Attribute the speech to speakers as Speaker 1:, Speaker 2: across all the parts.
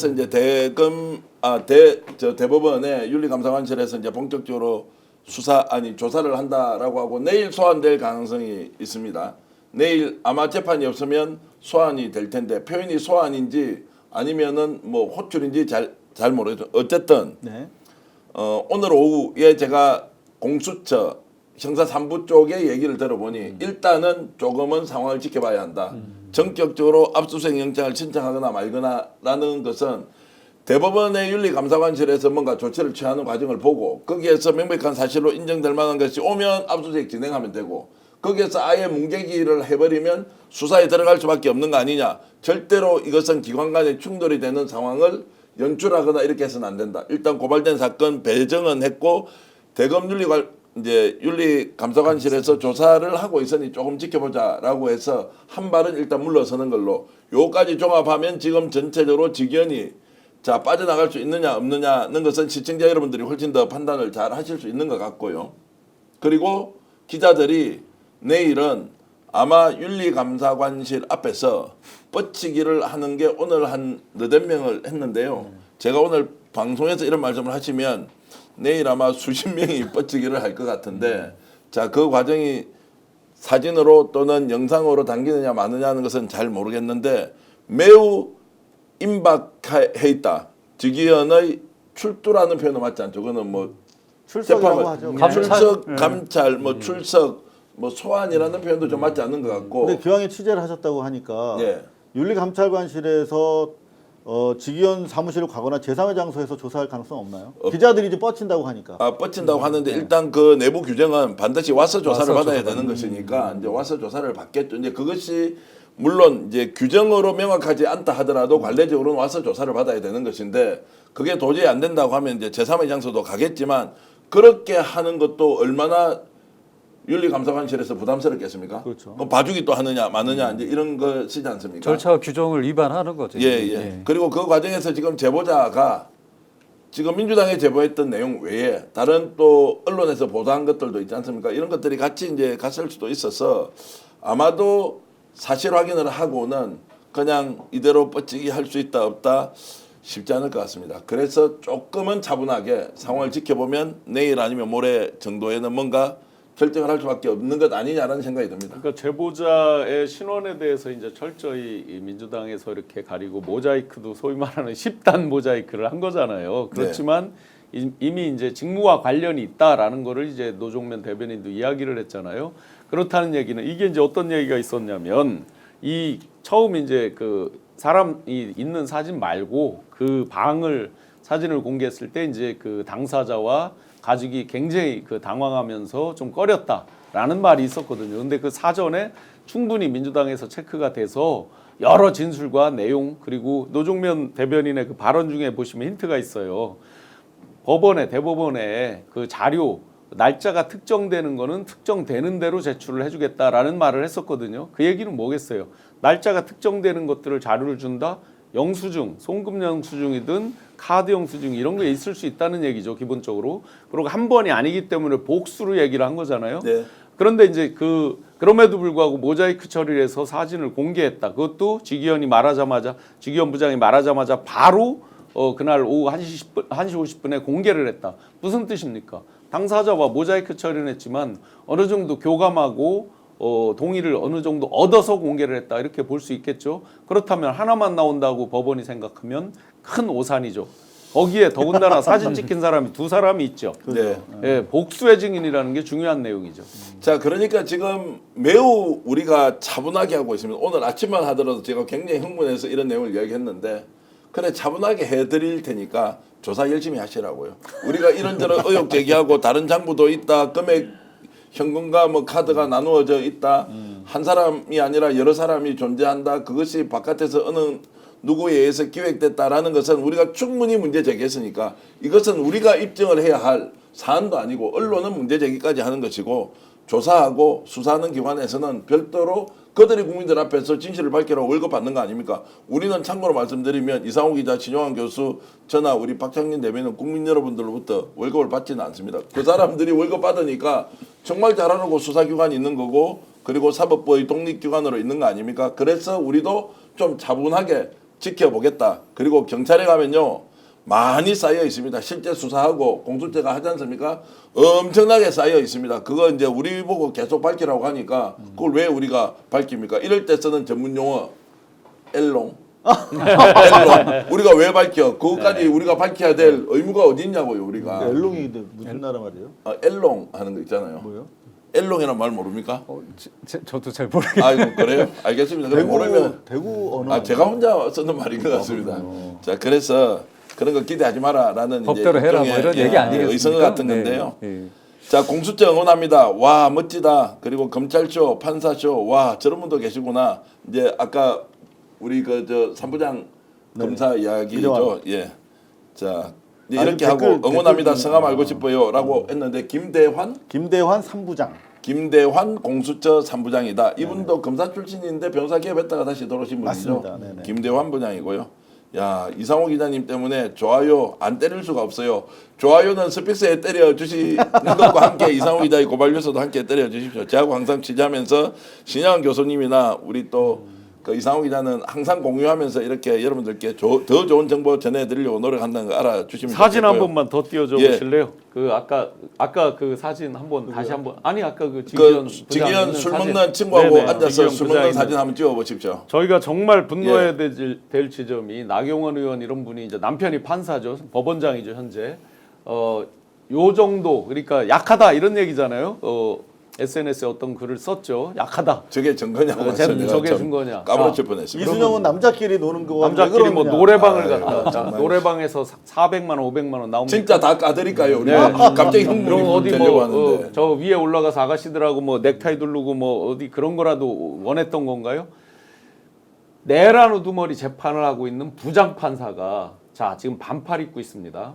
Speaker 1: 그래서 이제 대법원의 윤리감사관실에서 이제 본격적으로 조사를 한다라고 하고 내일 소환될 가능성이 있습니다. 내일 아마 재판이 없으면 소환이 될 텐데 표현이 소환인지 아니면은 뭐 호출인지 잘 모르겠죠. 어쨌든
Speaker 2: 네.
Speaker 1: 오늘 오후에 제가 공수처 형사 3부 쪽의 얘기를 들어보니 일단은 조금은 상황을 지켜봐야 한다. 전격적으로 압수수색 영장을 신청하거나 말거나라는 것은 대법원의 윤리감사관실에서 뭔가 조치를 취하는 과정을 보고 거기에서 명백한 사실로 인정될 만한 것이 오면 압수수색 진행하면 되고 거기에서 아예 뭉개기를 해버리면 수사에 들어갈 수밖에 없는 거 아니냐. 절대로 이것은 기관 간의 충돌이 되는 상황을 연출하거나 이렇게 해서는 안 된다. 일단 고발된 사건 배정은 했고 대검 윤리감사관실에서 조사를 하고 있으니 조금 지켜보자라고 해서 한 발은 일단 물러서는 걸로 요까지 종합하면 지금 전체적으로 직연이 빠져나갈 수 있느냐 없느냐는 것은 시청자 여러분들이 훨씬 더 판단을 잘 하실 수 있는 것 같고요. 그리고 기자들이 내일은 아마 윤리감사관실 앞에서 뻗치기를 하는 게 오늘 한 너댓 명을 했는데요. 제가 오늘 방송에서 이런 말씀을 하시면 내일 아마 수십 명이 뻗치기를 할 것 같은데 그 과정이 사진으로 또는 영상으로 담기느냐 마느냐는 것은 잘 모르겠는데 매우 임박해 있다. 직위원의 출두라는 표현은 맞지 않죠. 그거는 뭐
Speaker 2: 출석이라고 하죠.
Speaker 1: 감찰, 뭐 출석, 뭐 소환이라는 표현도 좀 맞지 않는 것 같고.
Speaker 2: 근데 기왕에 취재를 하셨다고 하니까
Speaker 1: 예.
Speaker 2: 윤리감찰관실에서 직위원 사무실을 가거나 제3의 장소에서 조사할 가능성 없나요? 기자들이 이제 뻗친다고 하니까.
Speaker 1: 뻗친다고 하는데 일단 그 내부 규정은 반드시 와서 조사를 받아야 되는 것이니까 이제 와서 조사를 받겠죠. 이제 그것이 물론 이제 규정으로 명확하지 않다 하더라도 관례적으로는 와서 조사를 받아야 되는 것인데 그게 도저히 안 된다고 하면 이제 제3의 장소도 가겠지만 그렇게 하는 것도 얼마나 윤리감사관실에서 부담스럽겠습니까?
Speaker 2: 그렇죠.
Speaker 1: 봐주기 또 하느냐 마느냐 이제 이런 것이지 않습니까?
Speaker 3: 절차 규정을 위반하는 거죠.
Speaker 1: 예. 그리고 그 과정에서 지금 제보자가 지금 민주당에 제보했던 내용 외에 다른 또 언론에서 보도한 것들도 있지 않습니까? 이런 것들이 같이 이제 갔을 수도 있어서 아마도 사실 확인을 하고는 그냥 이대로 뻗치기 할 수 있다 없다 쉽지 않을 것 같습니다. 그래서 조금은 차분하게 상황을 지켜보면 내일 아니면 모레 정도에는 뭔가 결정을 할 수밖에 없는 것 아니냐라는 생각이 듭니다.
Speaker 4: 그러니까 제보자의 신원에 대해서 이제 철저히 민주당에서 이렇게 가리고 모자이크도 소위 말하는 10단 모자이크를 한 거잖아요. 그렇지만 이미 이제 직무와 관련이 있다라는 거를 이제 노종면 대변인도 이야기를 했잖아요. 그렇다는 얘기는 이게 이제 어떤 얘기가 있었냐면 이 처음 이제 그 사람이 있는 사진 말고 그 사진을 공개했을 때 이제 그 당사자와 가족이 굉장히 그 당황하면서 좀 꺼렸다라는 말이 있었거든요. 근데 그 사전에 충분히 민주당에서 체크가 돼서 여러 진술과 내용 그리고 노종면 대변인의 그 발언 중에 보시면 힌트가 있어요. 대법원에 그 자료 날짜가 특정되는 거는 특정되는 대로 제출을 해주겠다라는 말을 했었거든요. 그 얘기는 뭐겠어요? 날짜가 특정되는 것들을 자료를 준다. 영수증, 송금 영수증이든 카드 영수증 이런 게 있을 수 있다는 얘기죠. 기본적으로. 그리고 한 번이 아니기 때문에 복수로 얘기를 한 거잖아요.
Speaker 1: 네.
Speaker 4: 그런데 이제 그럼에도 불구하고 모자이크 처리를 해서 사진을 공개했다. 그것도 직위원 부장이 말하자마자 바로 그날 오후 1시 50분에 공개를 했다. 무슨 뜻입니까? 당사자와 모자이크 처리는 했지만 어느 정도 교감하고 동의를 어느 정도 얻어서 공개를 했다 이렇게 볼 수 있겠죠. 그렇다면 하나만 나온다고 법원이 생각하면 큰 오산이죠. 거기에 더군다나 사진 찍힌 사람이 2사람이 있죠.
Speaker 1: 네.
Speaker 4: 예, 복수의 증인이라는 게 중요한 내용이죠.
Speaker 1: 자, 그러니까 지금 매우 우리가 차분하게 하고 있습니다. 오늘 아침만 하더라도 제가 굉장히 흥분해서 이런 내용을 이야기했는데 그래 차분하게 해드릴 테니까 조사 열심히 하시라고요. 우리가 이런저런 의혹 제기하고 다른 장부도 있다. 금액 현금과 뭐 카드가 나누어져 있다. 한 사람이 아니라 여러 사람이 존재한다. 그것이 바깥에서 어느 누구에 의해서 기획됐다라는 것은 우리가 충분히 문제 제기했으니까 이것은 우리가 입증을 해야 할 사안도 아니고 언론은 문제 제기까지 하는 것이고 조사하고 수사하는 기관에서는 별도로 그들이 국민들 앞에서 진실을 밝히라고 월급 받는 거 아닙니까? 우리는 참고로 말씀드리면 이상호 기자, 진용환 교수, 저나 우리 박창진 대변인은 국민 여러분들로부터 월급을 받지는 않습니다. 그 사람들이 월급 받으니까 정말 잘하라고 수사기관이 있는 거고 그리고 사법부의 독립기관으로 있는 거 아닙니까? 그래서 우리도 좀 차분하게 지켜보겠다. 그리고 경찰에 가면요 많이 쌓여 있습니다. 실제 수사하고 공수처가 하지 않습니까? 엄청나게 쌓여 있습니다. 그거 이제 우리 보고 계속 밝히라고 하니까 그걸 왜 우리가 밝힙니까? 이럴 때 쓰는 전문 용어 엘롱. 엘롱. 우리가 왜 밝혀? 그것까지 우리가 밝혀야 될 의무가 어디 있냐고요, 우리가.
Speaker 2: 엘롱이 근데 무슨 나라 말이에요?
Speaker 1: 엘롱 하는 거 있잖아요.
Speaker 2: 뭐요?
Speaker 1: 엘롱이란 말 모릅니까?
Speaker 3: 저도 잘 모르겠어요.
Speaker 1: 아이고 그래요? 알겠습니다. 그럼 모르면
Speaker 2: 대구 언어.
Speaker 1: 제가 혼자 쓰는 말인 것 같습니다. 자 그래서 그런 거 기대하지 마라라는
Speaker 3: 법대로 해라 뭐 이런 얘기 아니겠습니까?
Speaker 1: 의성 같은
Speaker 3: 네.
Speaker 1: 건데요.
Speaker 3: 예.
Speaker 1: 자 공수처 응원합니다. 와 멋지다. 그리고 검찰쇼, 판사쇼, 와 저런 분도 계시구나. 이제 아까 우리 그 저 삼부장 검사 이야기죠. 예. 자 이제
Speaker 2: 아니,
Speaker 1: 이렇게 하고
Speaker 2: 댓글
Speaker 1: 응원합니다.
Speaker 2: 중에
Speaker 1: 성함 알고 싶어요라고 했는데 김대환
Speaker 2: 3부장.
Speaker 1: 김대환 공수처 3부장이다. 이분도 검사 출신인데 변호사 개업했다가 다시 돌아오신 분이죠.
Speaker 2: 맞습니다. 네네.
Speaker 1: 김대환 부장이고요. 야 이상호 기자님 때문에 좋아요 안 때릴 수가 없어요. 좋아요는 스픽스에 때려 주시는 것과 함께 이상호 기자의 고발 뉴스도 함께 때려 주십시오. 저하고 항상 취재하면서 신양 교수님이나 우리 또 그 이상호 기자는 항상 공유하면서 이렇게 여러분들께 더 좋은 정보 전해드리려고 노력한다는 거 알아주시면
Speaker 4: 사진 한
Speaker 1: 좋겠고요.
Speaker 4: 번만 더 띄워줘
Speaker 1: 예.
Speaker 4: 보실래요? 그 아까 그 사진 한번 다시 한번 아니 아까 그 지기현
Speaker 1: 그
Speaker 4: 부장
Speaker 1: 지기현
Speaker 4: 있는
Speaker 1: 술
Speaker 4: 사진.
Speaker 1: 먹는 친구하고
Speaker 4: 네네,
Speaker 1: 앉아서
Speaker 4: 지기현
Speaker 1: 술
Speaker 4: 부장
Speaker 1: 먹는
Speaker 4: 있는
Speaker 1: 사진 한번 찍어 보십시오.
Speaker 4: 저희가 정말 분노해야
Speaker 1: 예.
Speaker 4: 될 지점이 나경원 의원 이런 분이 이제 남편이 판사죠, 법원장이죠 현재. 요 정도 그러니까 약하다 이런 얘기잖아요. SNS에 어떤 글을 썼죠. 약하다.
Speaker 1: 저게 증거냐고 해서 내가
Speaker 4: 저게
Speaker 1: 참
Speaker 4: 증거냐.
Speaker 1: 까무러칠 뻔했습니다.
Speaker 2: 이순영은 남자끼리 노는 거
Speaker 4: 남자끼리 뭐 노래방을
Speaker 1: 아유,
Speaker 4: 갔다
Speaker 1: 정말.
Speaker 4: 노래방에서 400만 원, 500만 원 나옵니다.
Speaker 1: 진짜 다 까드릴까요? 우리
Speaker 4: 네.
Speaker 1: 갑자기
Speaker 4: 그럼
Speaker 1: 흥분이
Speaker 4: 어디
Speaker 1: 되려고
Speaker 4: 뭐
Speaker 1: 하는데.
Speaker 4: 저 위에 올라가서 아가씨들하고 뭐 넥타이 두르고 뭐 어디 그런 거라도 원했던 건가요? 내란 우두머리 재판을 하고 있는 부장 판사가 자 지금 반팔 입고 있습니다.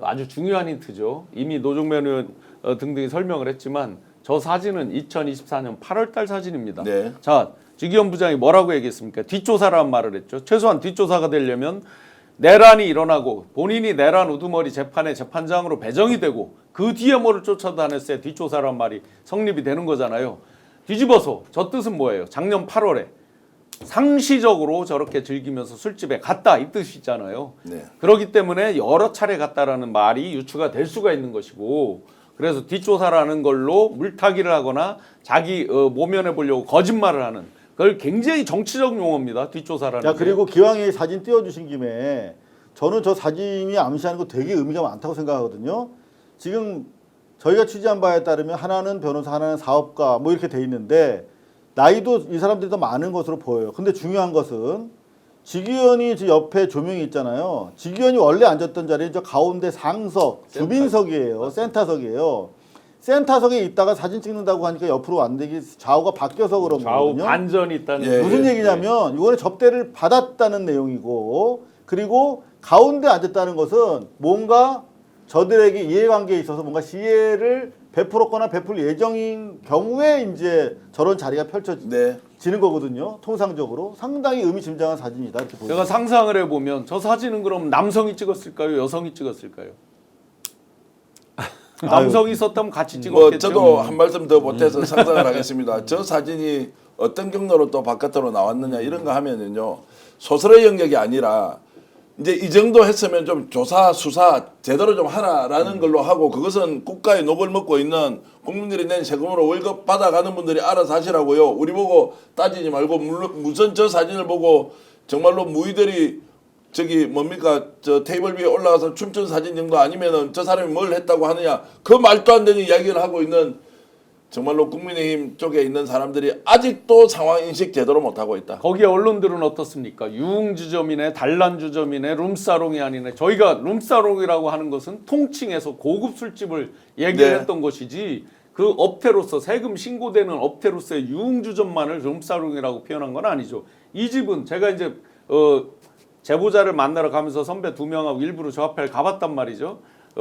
Speaker 4: 아주 중요한 힌트죠. 이미 노종면 의원 등등이 설명을 했지만 저 사진은 2024년 8월달 사진입니다.
Speaker 1: 네.
Speaker 4: 자 지기현 부장이 뭐라고 얘기했습니까? 뒷조사라는 말을 했죠. 최소한 뒷조사가 되려면 내란이 일어나고 본인이 내란 우두머리 재판의 재판장으로 배정이 되고 그 뒤에 뭐를 쫓아다녔어야 뒷조사란 말이 성립이 되는 거잖아요. 뒤집어서 저 뜻은 뭐예요? 작년 8월에 상시적으로 저렇게 즐기면서 술집에 갔다 이 뜻이잖아요.
Speaker 1: 네.
Speaker 4: 그렇기 때문에 여러 차례 갔다라는 말이 유추가 될 수가 있는 것이고 그래서 뒷조사라는 걸로 물타기를 하거나 자기 모면해 보려고 거짓말을 하는 그걸 굉장히 정치적 용어입니다. 뒷조사라는
Speaker 2: 자
Speaker 4: 게.
Speaker 2: 그리고 기왕에 사진 띄워주신 김에 저는 저 사진이 암시하는 거 되게 의미가 많다고 생각하거든요. 지금 저희가 취재한 바에 따르면 하나는 변호사, 하나는 사업가 뭐 이렇게 돼 있는데 나이도 이 사람들이 더 많은 것으로 보여요. 근데 중요한 것은 지기현이 저 옆에 조명이 있잖아요. 지기현이 원래 앉았던 자리는 저 가운데 상석, 주빈석이에요. 센터석이에요. 센터석에 있다가 사진 찍는다고 하니까 옆으로 왔는데 이게 좌우가 바뀌어서 그런
Speaker 4: 좌우
Speaker 2: 거거든요.
Speaker 4: 반전이 있다는
Speaker 1: 예,
Speaker 2: 무슨 얘기냐면 이거는 접대를 받았다는 내용이고 그리고 가운데 앉았다는 것은 뭔가 저들에게 이해관계에 있어서 뭔가 시혜를 베풀었거나 베풀 예정인 경우에 이제 저런 자리가 펼쳐지는
Speaker 1: 네.
Speaker 2: 거거든요. 통상적으로 상당히 의미심장한 사진이다 이렇게 보여요.
Speaker 4: 제가 상상을 해보면 저 사진은 그럼 남성이 찍었을까요? 여성이 찍었을까요? 남성이 썼다면 같이 찍었겠죠.
Speaker 1: 뭐 저도 한 말씀 더 못해서 상상을 하겠습니다. 저 사진이 어떤 경로로 또 바깥으로 나왔느냐 이런 거 하면은요 소설의 영역이 아니라 이제 이 정도 했으면 좀 조사 수사 제대로 좀 하라라는 걸로 하고 그것은 국가의 녹을 먹고 있는 국민들이 낸 세금으로 월급 받아가는 분들이 알아서 하시라고요. 우리 보고 따지지 말고 물론 무슨 저 사진을 보고 정말로 무의들이 저기 뭡니까 저 테이블 위에 올라가서 춤춘 사진 정도 아니면은 저 사람이 뭘 했다고 하느냐 그 말도 안 되는 이야기를 하고 있는 정말로 국민의힘 쪽에 있는 사람들이 아직도 상황 인식 제대로 못하고 있다.
Speaker 4: 거기에 언론들은 어떻습니까? 유흥주점이네, 단란주점이네, 룸사롱이 아니네. 저희가 룸사롱이라고 하는 것은 통칭해서 고급 술집을 얘기를
Speaker 1: 네.
Speaker 4: 했던 것이지 그 업태로서 세금 신고되는 업태로서의 유흥주점만을 룸사롱이라고 표현한 건 아니죠. 이 집은 제가 이제 제보자를 만나러 가면서 선배 2명하고 일부러 저 앞에 가봤단 말이죠.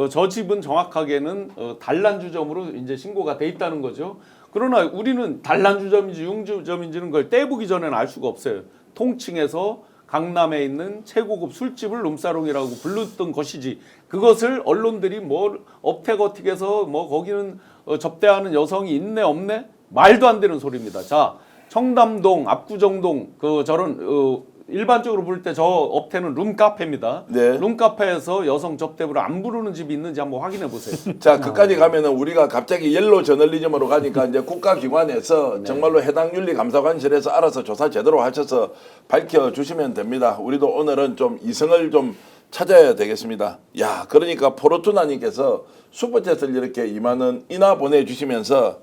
Speaker 4: 저 집은 정확하게는 단란주점으로 이제 신고가 돼 있다는 거죠. 그러나 우리는 단란주점인지 유흥주점인지는 걸 떼보기 전에는 알 수가 없어요. 통칭해서 강남에 있는 최고급 술집을 룸사롱이라고 불렀던 것이지 그것을 언론들이 뭐 업태거틱해서 뭐 거기는 접대하는 여성이 있네 없네 말도 안 되는 소리입니다. 자 청담동 압구정동 그 저런 일반적으로 부를 때 저 업태는 룸카페입니다.
Speaker 1: 네.
Speaker 4: 룸카페에서 여성 접대부를 안 부르는 집이 있는지 한번 확인해 보세요.
Speaker 1: 자, 그까지 가면은 우리가 갑자기 옐로 저널리즘으로 가니까 이제 국가기관에서 정말로 해당 윤리감사관실에서 알아서 조사 제대로 하셔서 밝혀주시면 됩니다. 우리도 오늘은 좀 이성을 좀 찾아야 되겠습니다. 야, 그러니까 포르투나님께서 슈퍼챗을 이렇게 2만 원이나 보내주시면서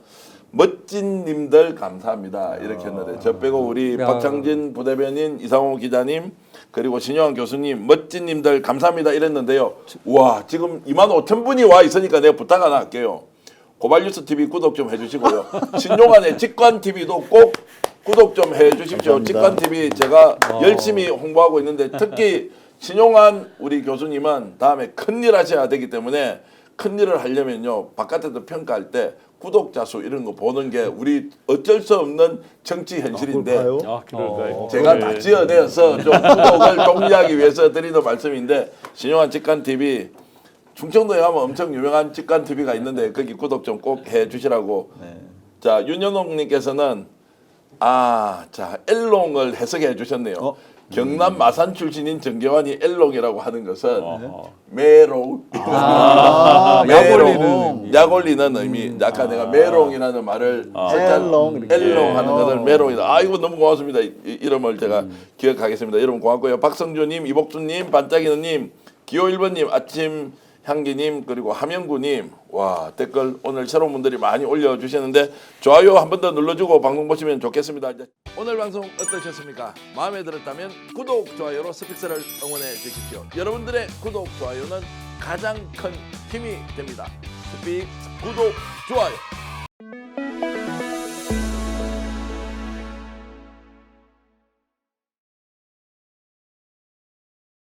Speaker 1: 멋진 님들 감사합니다. 이렇게 했는데 저 빼고 우리
Speaker 3: 야.
Speaker 1: 박창진 부대변인, 이상호 기자님, 그리고 신영환 교수님 멋진 님들 감사합니다 이랬는데요. 와, 지금 2만 5천 분이 와 있으니까 내가 부탁 하나 할게요. 고발뉴스 TV 구독 좀 해주시고요. 신용환의 직관 TV도 꼭 구독 좀 해주십시오.
Speaker 2: 감사합니다.
Speaker 1: 직관 TV 제가 열심히 홍보하고 있는데 특히 신용환 우리 교수님은 다음에 큰일 하셔야 되기 때문에 큰일을 하려면요 바깥에서 평가할 때 구독자 수 이런 거 보는 게 우리 어쩔 수 없는 정치 현실인데
Speaker 2: 그럴까요?
Speaker 4: 아, 그럴까요?
Speaker 1: 제가
Speaker 4: 네.
Speaker 1: 다 지어내서 좀 구독을 독려하기 위해서 드리는 말씀인데 신용환 직관 TV 충청도에 가면 엄청 유명한 직관 TV가 있는데 거기 구독 좀 꼭 해주시라고. 자, 윤현옥님께서는 자 엘롱을 해석해 주셨네요. 경남 마산 출신인 정계환이 엘롱이라고 하는 것은 메롱,
Speaker 3: 약 올리는
Speaker 1: 약 올리는 의미. 아까 내가 메롱이라는 말을
Speaker 2: 엘롱 이렇게.
Speaker 1: 엘롱 하는 것을 메롱이다. 이거 너무 고맙습니다. 이름을 제가 기억하겠습니다. 여러분 고맙고요. 박성주님, 이복수님, 반짝이는님, 기호 1번님, 아침 향기님, 그리고 함영구님, 와 댓글 오늘 새로운 분들이 많이 올려주시는데 좋아요 한 번 더 눌러주고 방송 보시면 좋겠습니다. 이제 오늘 방송 어떠셨습니까? 마음에 들었다면 구독, 좋아요로 스픽스를 응원해 주십시오. 여러분들의 구독, 좋아요는 가장 큰 힘이 됩니다. 스픽스 구독, 좋아요.